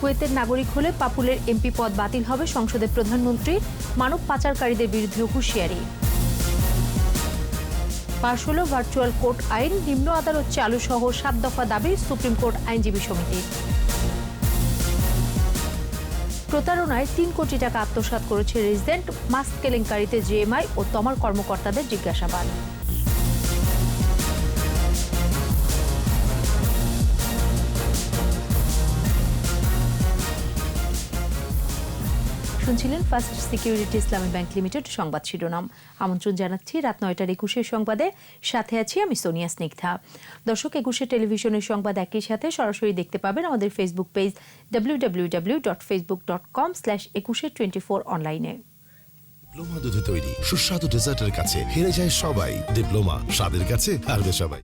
কুয়েতের নাগরিক হলে পাপুলের এমপি পদ বাতিল হবে, সংসদে প্রধানমন্ত্রী। মানব পাচারকারীদের বিরুদ্ধে হুঁশিয়ারি। পাশ হল ভার্চুয়াল কোর্ট আইন, নিম্ন আদালত চালু সহ 7 দফা দাবি সুপ্রিম কোর্ট আইনজীবী সমিতি। প্রতারণায় 3 কোটি টাকা আত্মসাৎ করেছে রেসিডেন্ট, মাস্ক কেলেঙ্কারিতে জেএমআই ও তমার কর্মকর্তাদের জিজ্ঞাসাবাদ। শুনছিলেন ফার্স্ট সিকিউরিটি ইসলামী ব্যাংক লিমিটেড সংবাদ শিরোনাম। আমন্ত্রণ জানাচ্ছি রাত 9টার 21 সংবাদে, সাথে আছি আমি সোনিয়া স্নিগ্ধা। দর্শক, 21 টেলিভিশনের সংবাদ একই সাথে সরাসরি দেখতে পাবেন আমাদের ফেসবুক পেজ www.facebook.com/2124 অনলাইনে। ডিপ্লোমা দুধে তৈরি সুস্বাদু ডেজার্টের কাছে হেরে যায় সবাই, ডিপ্লোমা স্বাদের কাছে হারবে সবাই।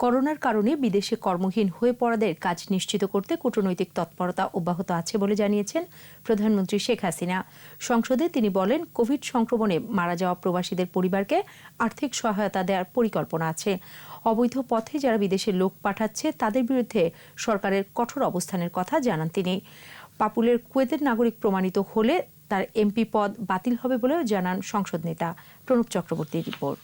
করোনার কারণে বিদেশে কর্মহীন হয়ে পড়াদের কাজ নিশ্চিত করতে কূটনৈতিক তৎপরতা অব্যাহত আছে বলে জানিয়েছেন প্রধানমন্ত্রী শেখ হাসিনা। সংসদে তিনি বলেন, কোভিড সংক্রমণে মারা যাওয়া প্রবাসীদের পরিবারকে আর্থিক সহায়তা দেওয়ার পরিকল্পনা আছে। অবৈধ পথে যারা বিদেশে লোক পাঠাচ্ছে তাদের বিরুদ্ধে সরকারের কঠোর অবস্থানের কথা জানান তিনি। পাপুলের কুয়েতের নাগরিক প্রমাণিত হলে তার এমপি পদ বাতিল হবে বলেও জানান সংসদ নেতা। প্রণব চক্রবর্তীর রিপোর্ট।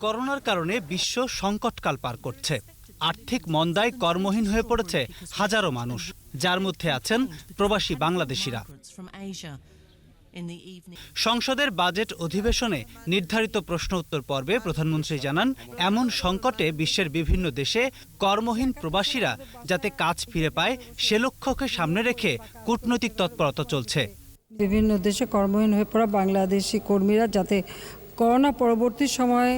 করোনার কারণে বিশ্ব সংকটকাল পার করছে। আর্থিক মন্দায় কর্মহীন হয়ে পড়েছে হাজারো মানুষ, যার মধ্যে আছেন প্রবাসী বাংলাদেশিরা। সংসদের বাজেট অধিবেশনে নির্ধারিত প্রশ্ন উত্তর পর্বে প্রধানমন্ত্রী জানান, এমন সংকটে বিশ্বের বিভিন্ন দেশে কর্মহীন প্রবাসীরা যাতে কাজ ফিরে পায় সে লক্ষ্যকে সামনে রেখে কূটনৈতিক তৎপরতা চলছে। বিভিন্ন দেশে কর্মহীন হয়ে পড়া বাংলাদেশি কর্মীরা যাতে করোনা পরবর্তী সময়ে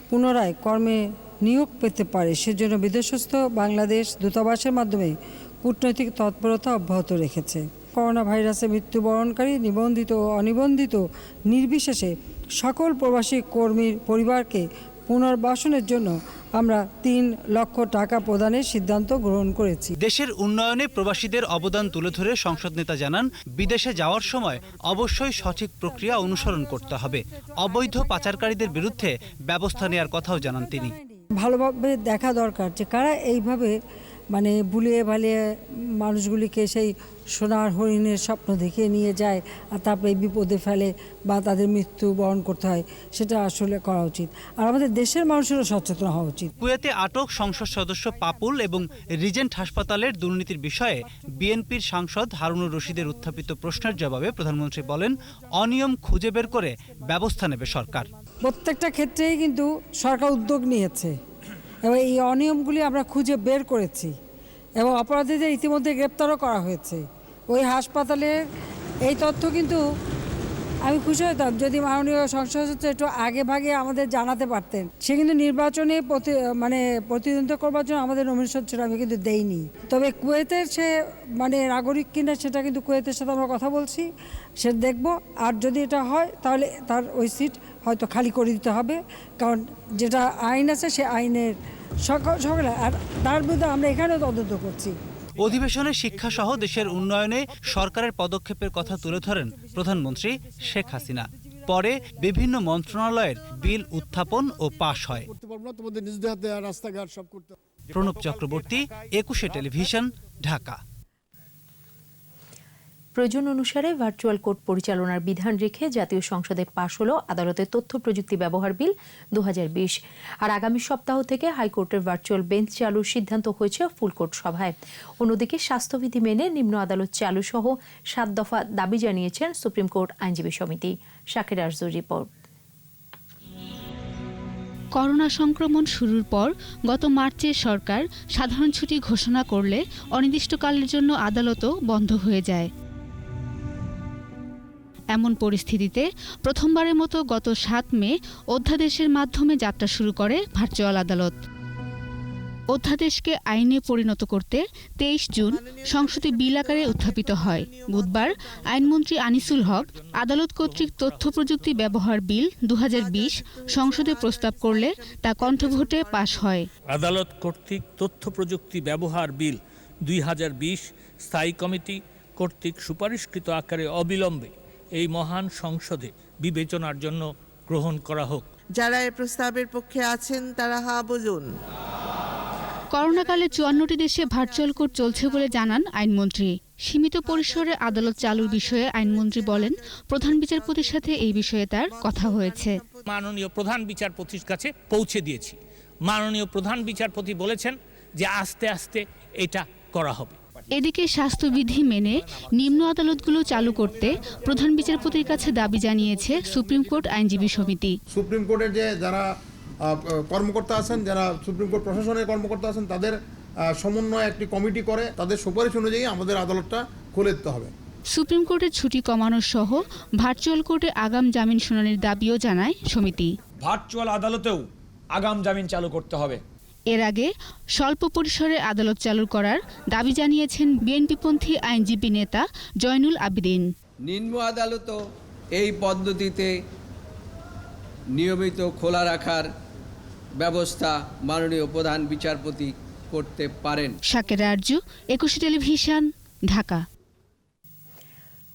পুনরায় কর্মে নিয়োগ পেতে পারে সেজন্য বিদেশস্থ বাংলাদেশ দূতাবাসের মাধ্যমে কূটনৈতিক তৎপরতা অব্যাহত রেখেছে। করোনা ভাইরাসে মৃত্যুবরণকারী নিবন্ধিত ও অনিবন্ধিত নির্বিশেষে সকল প্রবাসী কর্মীর পরিবারকে পুনর্বাসনের জন্য আমরা 3 লক্ষ টাকা প্রদানের সিদ্ধান্ত গ্রহণ করেছি। দেশের উন্নয়নে প্রবাসীদের অবদান তুলে ধরে সংসদ নেতা জানান, বিদেশে যাওয়ার সময় অবশ্যই সঠিক প্রক্রিয়া অনুসরণ করতে হবে। অবৈধ পাচারকারীদের বিরুদ্ধে ব্যবস্থা নেওয়ার কথাও জানান তিনি। ভালোভাবে দেখা দরকার যে কারা এইভাবে ভুলিয়ে ভালিয়ে মানুষগুলিকে সেই সোনার হরিণের স্বপ্ন দেখিয়ে নিয়ে যায় আর তারপরে বিপদে ফেলে বা তাদের মৃত্যু বরণ করতে হয়, সেটা আসলে করা উচিত। আর আমাদের দেশের মানুষেরও সচেতন হওয়া উচিত। কুয়েতে আটক সংসদ সদস্য পাপুল এবং রিজেন্ট হাসপাতালের দুর্নীতির বিষয়ে বিএনপির সাংসদ হারুনুর রশিদের উত্থাপিত প্রশ্নের জবাবে প্রধানমন্ত্রী বলেন, অনিয়ম খুঁজে বের করে ব্যবস্থা নেবে সরকার। প্রত্যেকটা ক্ষেত্রেই কিন্তু সরকার উদ্যোগ নিয়েছে এবং এই অনিয়মগুলি আমরা খুঁজে বের করেছি এবং অপরাধীদের ইতিমধ্যে গ্রেপ্তারও করা হয়েছে। ওই হাসপাতালের এই তথ্য কিন্তু আমি খুশি হতাম যদি মাননীয় সংসদ সদস্য একটু আগে ভাগে আমাদের জানাতে পারতেন। সে কিন্তু নির্বাচনে প্রতিদ্বন্দ্বিতা করবার জন্য আমাদের নমিনেশন ছিল, আমি কিন্তু দেইনি। তবে কুয়েতের সে নাগরিক কিনা সেটা কিন্তু কুয়েতের সাথে আমরা কথা বলছি, সে দেখব। আর যদি এটা হয় তাহলে তার ওই সিট হয়তো খালি করে দিতে হবে, কারণ যেটা আইন আছে সে আইনের সকলে, আর তার বিরুদ্ধে আমরা এখানেও তদন্ত করছি। অধিবেশনে শিক্ষা সহ দেশের উন্নয়নে সরকারের পদক্ষেপের কথা তুলে ধরেন প্রধানমন্ত্রী শেখ হাসিনা। পরে বিভিন্ন মন্ত্রণালয়ের বিল উত্থাপন ও পাশ হয়। প্রণব চক্রবর্তী, 21 টেলিভিশন, ঢাকা। প্রয়োজন অনুসারে ভার্চুয়াল কোর্ট পরিচালনার বিধান রেখে জাতীয় সংসদে পাশ হল আদালতের তথ্য প্রযুক্তি ব্যবহার বিল 2020। আর আগামী সপ্তাহ থেকে হাইকোর্টের ভার্চুয়াল বেঞ্চ চালুর সিদ্ধান্ত হয়েছে ফুল কোর্ট সভায়। অন্যদিকে স্বাস্থ্যবিধি মেনে নিম্ন আদালত চালু সহ 7 দফা দাবি জানিয়েছেন সুপ্রিম কোর্ট আইনজীবী সমিতি। শাকির আরজুর রিপোর্ট। করোনা সংক্রমণ শুরুর পর গত মার্চে সরকার সাধারণ ছুটি ঘোষণা করলে অনির্দিষ্টকালের জন্য আদালতও বন্ধ হয়ে যায়। এমন পরিস্থিতিতে প্রথমবারের মতো গত 7 মে অধ্যাদেশের মাধ্যমে যাত্রা শুরু করে ভার্চুয়াল আদালত। অধ্যাদেশকে আইনে পরিণত করতে 23 জুন সংসদে বিল আকারে উত্থাপিত হয়। বুধবার আইনমন্ত্রী আনিসুল হক আদালত কর্তৃক তথ্য প্রযুক্তি ব্যবহার বিল 2020 সংসদে প্রস্তাব করলে তা কণ্ঠভোটে পাশ হয়। আদালত কর্তৃক তথ্য প্রযুক্তি ব্যবহার বিল 2020 স্থায়ী কমিটি কর্তৃক সুপারিশকৃত আকারে অবিলম্বে এই মহান সংসদে বিবেচনার জন্য গ্রহণ করা হোক। যারা এই প্রস্তাবের পক্ষে আছেন তারা হা বলুন। করোনাকালে 54টি দেশে ভার্চুয়াল কোর্ট চলছে বলে জানান আইনমন্ত্রী। সীমিত পরিসরে আদালত চালুর বিষয়ে আইনমন্ত্রী বলেন, প্রধান বিচারপতির সাথে এই বিষয়ে তার কথা হয়েছে। মাননীয় প্রধান বিচারপতির কাছে পৌঁছে দিয়েছি। মাননীয় প্রধান বিচারপতি বলেছেন যে আস্তে আস্তে এটা করা হবে। এদিকে স্বাস্থ্যবিধি মেনে নিম্ন আদালতগুলো চালু করতে প্রধান বিচারপতির কাছে দাবি জানিয়েছে সুপ্রিম কোর্ট আইনজীবী সমিতি। সুপ্রিম কোর্টের যে যারা কর্মকর্তা আছেন, যারা সুপ্রিম কোর্ট প্রশাসনের কর্মকর্তা আছেন, তাদের সমন্বয়ে একটি কমিটি করে তাদের সুপারিশ অনুযায়ী আমাদের আদালতটা খুলে দিতে হবে। সুপ্রিম কোর্টের ছুটি কমানো সহ ভার্চুয়াল কোর্টে আগাম জামিন শুনানির দাবিও জানায় সমিতি। ভার্চুয়াল আদালতেও আগাম জামিন চালু করতে হবে। এর আগে স্বল্প পরিসরে আদালত চালু করার দাবি জানিয়েছেন বিএনপিপন্থী আইনজীবী নেতা জয়নুল আবেদিন। নিম্ন আদালতও এই পদ্ধতিতে নিয়মিত খোলা রাখার ব্যবস্থা মাননীয় প্রধান বিচারপতি করতে পারেন। Shaker Arju, 21 television, Dhaka.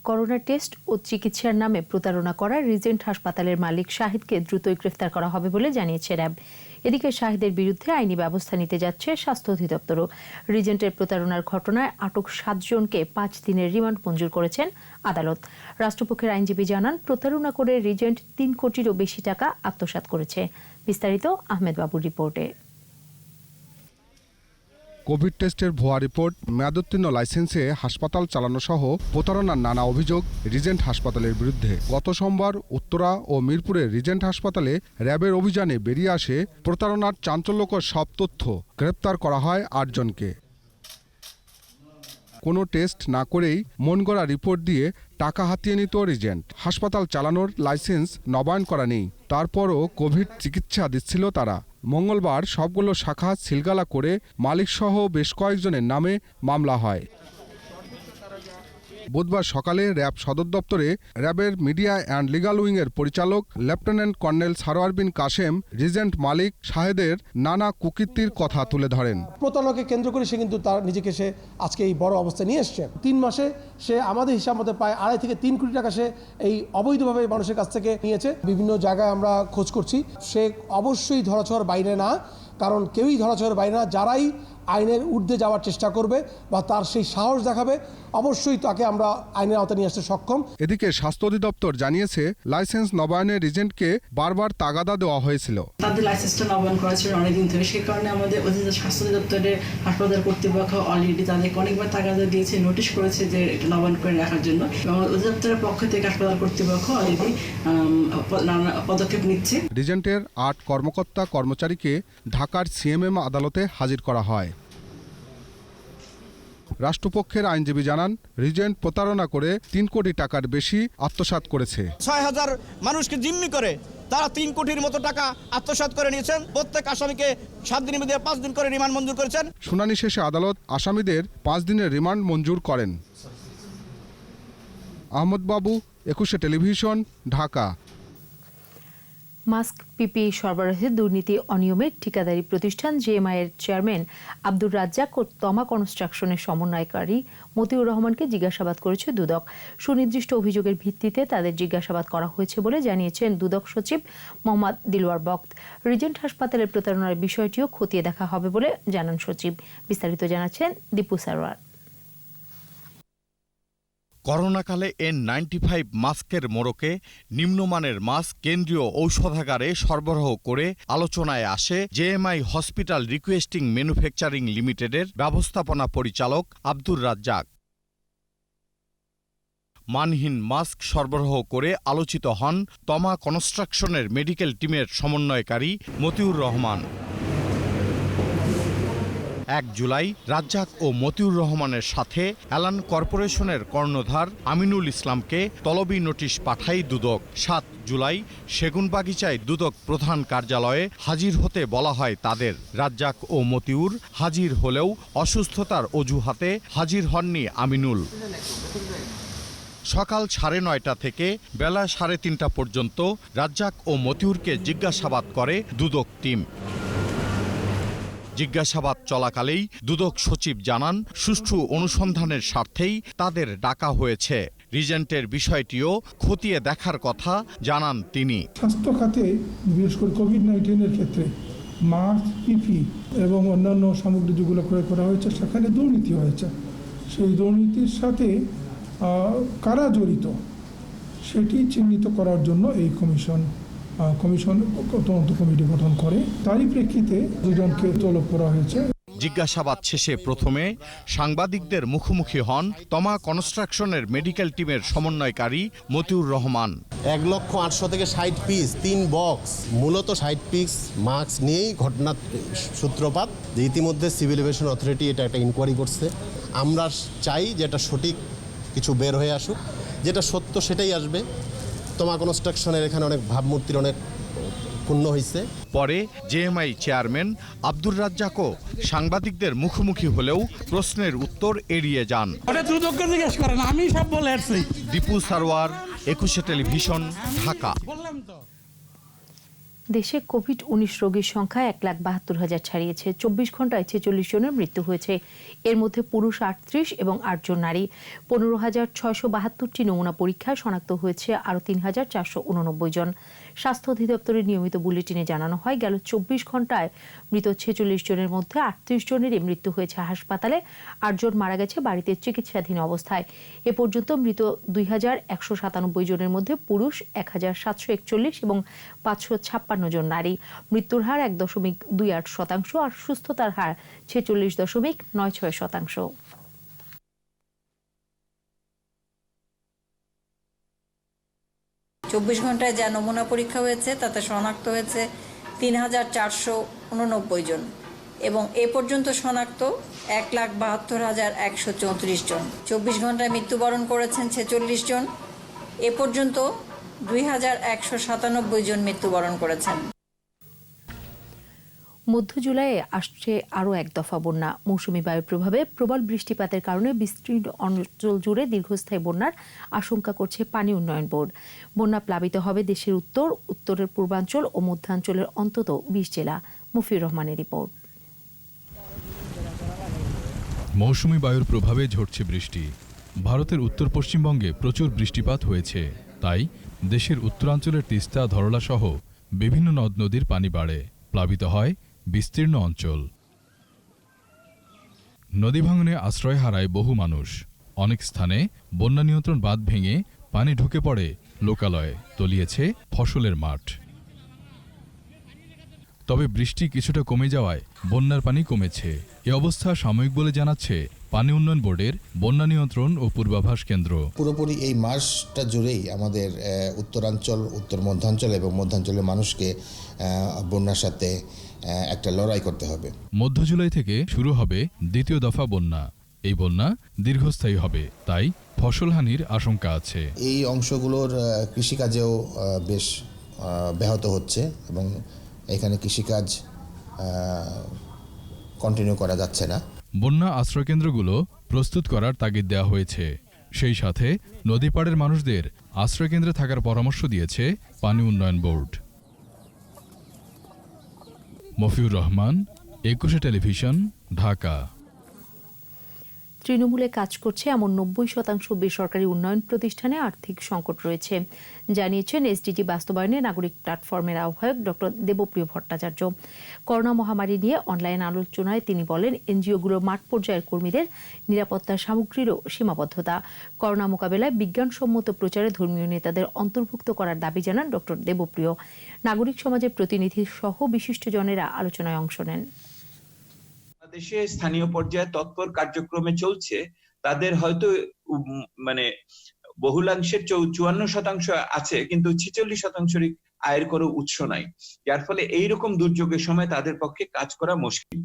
Corona test ও চিকিৎসার নামে প্রতারণা করা রিজেন্ট হাসপাতালের মালিক শাহিদকে দ্রুতই গ্রেফতার করা হবে বলে জানিয়েছে র্যাব। এদিকে শাহিদের বিরুদ্ধে আইনি ব্যবস্থা নিতে যাচ্ছে স্বাস্থ্য অধিদপ্তরও। রিজেন্টের প্রতারণার ঘটনায় আটক 7 জনকে 5 দিনের রিমান্ড মঞ্জুর করেছেন আদালত। রাষ্ট্রপক্ষের আইনজীবী জানান, প্রতারণা করে রিজেন্ট 3 কোটিরও বেশি টাকা আত্মসাৎ করেছে। বিস্তারিত আহমেদ বাবুর রিপোর্টে। কোভিড টেস্টের ভুয়া রিপোর্ট, মেয়াদোত্তীর্ণ লাইসেন্সে হাসপাতাল চালানো সহ প্রতারণার নানা অভিযোগ রিজেন্ট হাসপাতালের বিরুদ্ধে। গত সোমবার উত্তরা ও মিরপুরের রিজেন্ট হাসপাতালে র্যাবের অভিযানে বেরিয়ে আসে প্রতারণার চাঞ্চল্যকর সব তথ্য। গ্রেপ্তার করা হয় 8 জনকে। কোনো টেস্ট না করেই মন গড়া রিপোর্ট দিয়ে টাকা হাতিয়ে নিত রিজেন্ট। হাসপাতাল চালানোর লাইসেন্স নবায়ন করা নেই, তারপরও কোভিড চিকিৎসা দিচ্ছিল তারা। মঙ্গলবার সবগুলো শাখা সিলগালা করে মালিকসহ বেশ কয়েকজনের নামে মামলা হয়। বুধবার সকালে র্যাব সদর দপ্তরে র্যাবের মিডিয়া অ্যান্ড লিগাল উইংয়ের পরিচালক লেফটেন্যান্ট কর্নেল সারোয়ার বিন কাশেম রিজেন্ট মালিক শাহেদের নানা কুকীর্তির কথা তুলে ধরেন। প্রতারণাকে কেন্দ্র করে সে কিন্তু তার নিজেকে সে আজকে এই বড় অবস্থায় নিয়ে এসছে। 3 মাসে সে আমাদের হিসাব মতে প্রায় 2.5 থেকে 3 কোটি টাকা সে এই অবৈধভাবে মানুষের কাছ থেকে নিয়েছে। বিভিন্ন জায়গায় আমরা খোঁজ করছি, সে অবশ্যই ধরাছোঁয়ার বাইরে না, কারণ কেউই ধরাছোঁয়ার বাইরে না। যারাই আইনের ঊর্ধ্বে যাওয়ার চেষ্টা করবে বা তার সেই সাহস দেখাবে, অবশ্যই তাকে আমরা আইনের আওতায় নিয়ে আসতে সক্ষম। এদিকে স্বাস্থ্য অধিদপ্তর জানিয়েছে, লাইসেন্স নবায়নে রিজেন্টকে বারবার তাগাদা দেওয়া হয়েছিল। তাদের লাইসেন্সটা নবায়ন করা ছিল অনেকদিন ধরে, সেই কারণে আমাদের স্বাস্থ্য অধিদপ্তরের হাসপাতাল কর্তৃপক্ষ অলরেডি তাদেরকে অনেকবার তাগাদা দিয়েছে, নোটিশ করেছে যে এটা নবায়ন করে রাখার জন্য। এবং অধিদপ্তরের পক্ষ থেকে হাসপাতাল কর্তৃপক্ষ অলরেডি নানা পদক্ষেপ নিচ্ছে। রিজেন্টের 8 কর্মকর্তা কর্মচারীকে ঢাকার সিএমএম আদালতে হাজির করা হয়। রাষ্ট্রপক্ষের আইনজীবী জানান, রিজেন্ট প্রতারণা করে 3 কোটি টাকার বেশি আত্মসাৎ করেছে। 6000 মানুষকে জিম্মি করে তারা 3 কোটির মতো টাকা আত্মসাৎ করে নিয়েছেন। প্রত্যেক আসামিকে 7 দিনের মধ্যে 5 দিন করে রিমান্ড মঞ্জুর করেছেন। শুনানি শেষে আদালত আসামিদের 5 দিনের রিমান্ড মঞ্জুর করেন। আহমদ বাবু, 21 টেলিভিশন, ঢাকা। মাস্ক, পিপিই সরবরাহে দুর্নীতি, অনিয়মে ঠিকাদারি প্রতিষ্ঠান জেএমআই এর চেয়ারম্যান আব্দুর রাজ্জাক ও তমা কনস্ট্রাকশনের সমন্বয়কারী মতিউর রহমানকে জিজ্ঞাসাবাদ করেছে দুদক। সুনির্দিষ্ট অভিযোগের ভিত্তিতে তাদের জিজ্ঞাসাবাদ করা হয়েছে বলে জানিয়েছেন দুদক সচিব মোহাম্মদ দিলওয়ার বক্ত। রিজেন্ট হাসপাতালের প্রতারণার বিষয়টিও খতিয়ে দেখা হবে বলে জানান সচিব। বিস্তারিত জানাচ্ছেন দীপু সারওয়ার। করোনাকালে N95 মাস্কের মোড়কে নিম্নমানের মাস্ক কেন্দ্রীয় ঔষধাগারে সরবরাহ করে আলোচনায় আসে জেএমআই হসপিটাল রিকোয়েস্টিং ম্যানুফ্যাকচারিং লিমিটেডের ব্যবস্থাপনা পরিচালক আব্দুর রাজ্জাক। মানহীন মাস্ক সরবরাহ করে আলোচিত হন তমা কনস্ট্রাকশনের মেডিকেল টিমের সমন্বয়কারী মতিউর রহমান। 1 জুলাই রাজ্জাক ও মতিউর রহমানের সাথে এলান কর্পোরেশনের কর্ণধার আমিনুল ইসলামকে তলবি নোটিশ পাঠায় দুদক। 7 জুলাই সেগুনবাগিচায় দুদক প্রধান কার্যালয়ে হাজির হতে বলা হয় তাদের। রাজ্জাক ও মতিউর হাজির হলেও অসুস্থতার অজুহাতে হাজির হননি আমিনুল। সকাল 9:30 থেকে বেলা 3:30 পর্যন্ত রাজ্জাক ও মতিউরকে জিজ্ঞাসাবাদ করে দুদক টিম। জিজ্ঞাসাবাদ চলাকালেই দুদক সচিব জানান, সুষ্ঠু অনুসন্ধানের স্বার্থেই তাদের ডাকা হয়েছে। রিজেন্টের বিষয়টিও খতিয়ে দেখার কথা জানান তিনি। স্বাস্থ্য খাতে বিশেষ করে কোভিড-19 ক্ষেত্রে মাস্ক, পিপি এবং অন্যান্য সামগ্রী যেগুলো ক্রয় করা হয়েছে সেখানে দুর্নীতি হয়েছে। সেই দুর্নীতির সাথে কারা জড়িত সেটি চিহ্নিত করার জন্য এই কমিশন তদন্ত কমিটি গঠন করে। তারই প্রেক্ষিতে দুজনকে তলব করা হয়েছে। জিজ্ঞাসাবাদ শেষে প্রথমে সাংবাদিকদের মুখোমুখি হন তমা কনস্ট্রাকশনের মেডিকেল টিমের সমন্বয়কারী মতিউর রহমান। 1,800,000 থেকে 60 পিস 3 বক্স, মূলত 60 পিস মাস্ক নিয়েই ঘটনার সূত্রপাত। যে ইতিমধ্যে সিভিল এভিয়েশন অথরিটি এটা একটা ইনকোয়ারি করছে। আমরা চাই যে এটা সঠিক কিছু বের হয়ে আসুক, যেটা সত্য সেটাই আসবে। তমা কনস্ট্রাকশনের এখানে অনেক ভাবমূর্তির অনেক পূর্ণ হয়েছে। পরে জেএমআই চেয়ারম্যান আব্দুর রাজ্জাকও সাংবাদিকদের মুখোমুখি হলেও প্রশ্নের উত্তর এড়িয়ে যান। দীপু সারোয়ার, 21 টেলিভিশন, ঢাকা। দেশে কোভিড-19 রোগীর সংখ্যা 1,72,000 ছাড়িয়েছে। 24 ঘন্টায় 46 জনের মৃত্যু হয়েছে। এর মধ্যে পুরুষ 38 এবং 8 জন নারী। 15,672টি নমুনা পরীক্ষায় শনাক্ত হয়েছে আরও 3,489 জন। স্বাস্থ্য অধিদপ্তরের নিয়মিত বুলেটিনে জানানো হয়, গেল 24 ঘন্টায় মৃত 46 জনের মধ্যে 38 জনেরই মৃত্যু হয়েছে হাসপাতালে, 8 জন মারা গেছে বাড়িতে চিকিৎসাধীন অবস্থায়। এ পর্যন্ত মৃত 2,197 জনের মধ্যে পুরুষ 1,741 এবং 556 জন নারী। মৃত্যুর হার 1.28% আর সুস্থতার হার 46.96%। 24 ঘন্টায় যা নমুনা পরীক্ষা হয়েছে তাতে শনাক্ত হয়েছে 3,489 জন এবং এ পর্যন্ত শনাক্ত 1,72,134 জন। 24 ঘন্টায় মৃত্যুবরণ করেছেন 46 জন। এ পর্যন্ত 2,197 জন মৃত্যুবরণ করেছেন। মধ্য জুলাইয়ে আসছে আরও এক দফা বন্যা। মৌসুমী বায়ুর প্রভাবে প্রবল বৃষ্টিপাতের কারণে বিস্তীর্ণ অঞ্চল জুড়ে দীর্ঘস্থায়ী বন্যার আশঙ্কা করছে পানি উন্নয়ন বোর্ড। বন্যা প্লাবিত হবে দেশের উত্তরের পূর্বাঞ্চল ও মধ্যাঞ্চলের অন্তত 20 জেলা। মুফিউর রহমানের রিপোর্ট। মৌসুমী বায়ুর প্রভাবে ঝরছে বৃষ্টি। ভারতের উত্তর পশ্চিমবঙ্গে প্রচুর বৃষ্টিপাত হয়েছে, তাই দেশের উত্তরাঞ্চলের তিস্তা, ধরলা সহ বিভিন্ন নদ নদীর পানি বাড়ে, প্লাবিত হয় বিস্তীর্ণ অঞ্চল। নদী ভাঙনে আশ্রয় হারায় বহু মানুষ। অনেক স্থানে বন্যা নিয়ন্ত্রণ বাঁধ ভেঙে পানি ঢুকে পড়ে লোকালয়ে, তলিয়েছে ফসলের মাঠ। তবে বৃষ্টি কিছুটা কমে যাওয়ায় বন্যার পানি কমেছে। এ অবস্থা সাময়িক বলে জানাচ্ছে পানি উন্নয়ন বোর্ডের বন্যা নিয়ন্ত্রণ ও পূর্বাভাস কেন্দ্র। পুরোপুরি এই মাসটা জুড়েই আমাদের উত্তরাঞ্চল, উত্তর মধ্যাঞ্চল এবং মধ্যাঞ্চলের মানুষকে বন্যার সাথে একটা লড়াই করতে হবে। মধ্য জুলাই থেকে শুরু হবে দ্বিতীয় দফা বন্যা। এই বন্যা দীর্ঘস্থায়ী হবে, তাই ফসলহানির আশঙ্কা আছে। এই অংশগুলোর কৃষিকাজেও বেশ ব্যাহত হচ্ছে এবং এখানে কৃষিকাজ কন্টিনিউ করা যাচ্ছে না। বন্যা আশ্রয়কেন্দ্রগুলো প্রস্তুত করার তাগিদ দেওয়া হয়েছে। সেই সাথে নদীপাড়ের মানুষদের আশ্রয়কেন্দ্রে থাকার পরামর্শ দিয়েছে পানি উন্নয়ন বোর্ড। মফিউর রহমান, 21 টেলিভিশন, ঢাকা। তৃণমূলে কাজ করছে এমন 90% বেসরকারি উন্নয়ন প্রতিষ্ঠানে আর্থিক সংকট রয়েছে, জানিয়েছেন এসডিজি বাস্তবায়নে নাগরিক প্ল্যাটফর্মের আহ্বায়ক ডক্টর দেবপ্রিয় ভট্টাচার্য। করোনা মহামারী নিয়ে অনলাইন আলোচনায় তিনি বলেন, এনজিওগুলোর মাঠ পর্যায়ের কর্মীদের নিরাপত্তা সামগ্রীরও সীমাবদ্ধতা। করোনা মোকাবেলায় বিজ্ঞানসম্মত প্রচারে ধর্মীয় নেতাদের অন্তর্ভুক্ত করার দাবি জানান ডক্টর দেবপ্রিয়। নাগরিক সমাজের প্রতিনিধি সহ বিশিষ্টজনেরা আলোচনায় অংশ নেন। দেশে স্থানীয় পর্যায়ে তৎপর কার্যক্রমে চলছে, তাদের হয়তো বহুলাংশের 54% আছে, কিন্তু 46% আয়ের কোনো উৎস নাই, যার ফলে এইরকম দুর্যোগের সময় তাদের পক্ষে কাজ করা মুশকিল।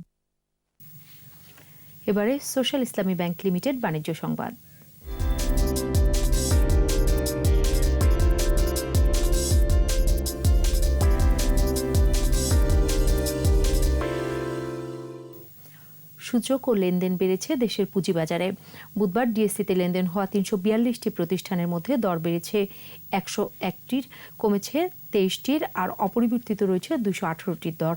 এবারে সোশ্যাল ইসলামী ব্যাংক লিমিটেড বাণিজ্য সংবাদ। সূচক ও লেনদেন বেড়েছে দেশের পুঁজিবাজারে। বুধবার ডিএসসিতে লেনদেন হওয়া 342টি প্রতিষ্ঠানের মধ্যে দর বেড়েছে 101টির, কমেছে 23টির আর অপরিবর্তিত রয়েছে 218টির দর।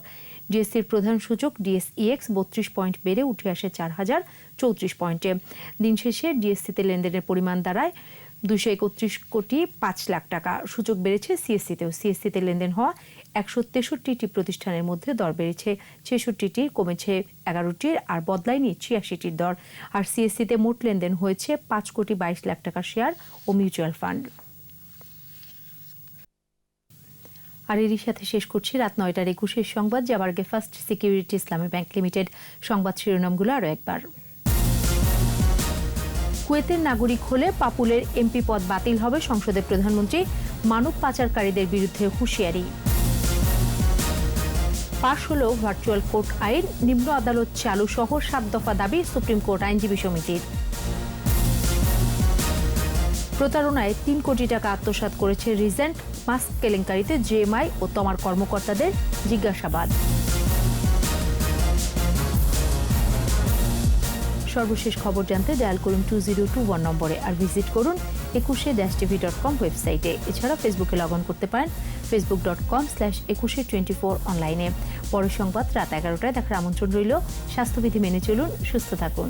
ডিএসসির প্রধান সূচক ডিএসইএক্স 32 পয়েন্ট বেড়ে উঠে আসে 4034 পয়েন্টে। দিন শেষে ডিএসসিতে লেনদেনের পরিমাণ দাঁড়ায় 231.5 লাখ টাকা। সূচক বেড়েছে সিএসসিতেও। সিএসসিতে লেনদেন হওয়া 163টি প্রতিষ্ঠানের মধ্যে দর বেড়েছে 66টির, কমেছে 11টির আর বদলায়নি 86টির দর। আর সিএসসিতে মোট লেনদেন হয়েছে 5,22 লাখ টাকা শেয়ার ও মিউচুয়াল ফান্ড। আর এরই সাথে শেষ করছি রাত 9টার 21 সংবাদ। যাবার আগে ফার্স্ট সিকিউরিটি ইসলামী ব্যাংক লিমিটেড সংবাদ শিরোনামগুলো আরও একবার। কুয়েতের নাগরিক হলে পাপুলের এমপি পদ বাতিল হবে, সংসদে প্রধানমন্ত্রী। মানব পাচারকারীদের বিরুদ্ধে হুঁশিয়ারি। পাশ হল ভার্চুয়াল কোর্ট আইন, নিম্ন আদালত চালু সহ 7 দফা দাবি সুপ্রিম কোর্ট আইনজীবী সমিতির। প্রতারণায় 3 কোটি টাকা আত্মসাৎ করেছে রিজেন্ট, মাস্ক কেলেঙ্কারিতে জেএমআই ও তমার কর্মকর্তাদের জিজ্ঞাসাবাদ। সর্বশেষ খবর জানতে ডায়াল করুন 2021 নম্বরে আর ভিজিট করুন 21-tv.com ওয়েবসাইটে। এছাড়া ফেসবুকে লগ অন করতে পারেন facebook.com/2124 অনলাইনে। পরের সংবাদ রাত 11টায় দেখার আমন্ত্রণ রইল। স্বাস্থ্যবিধি মেনে চলুন, সুস্থ থাকুন।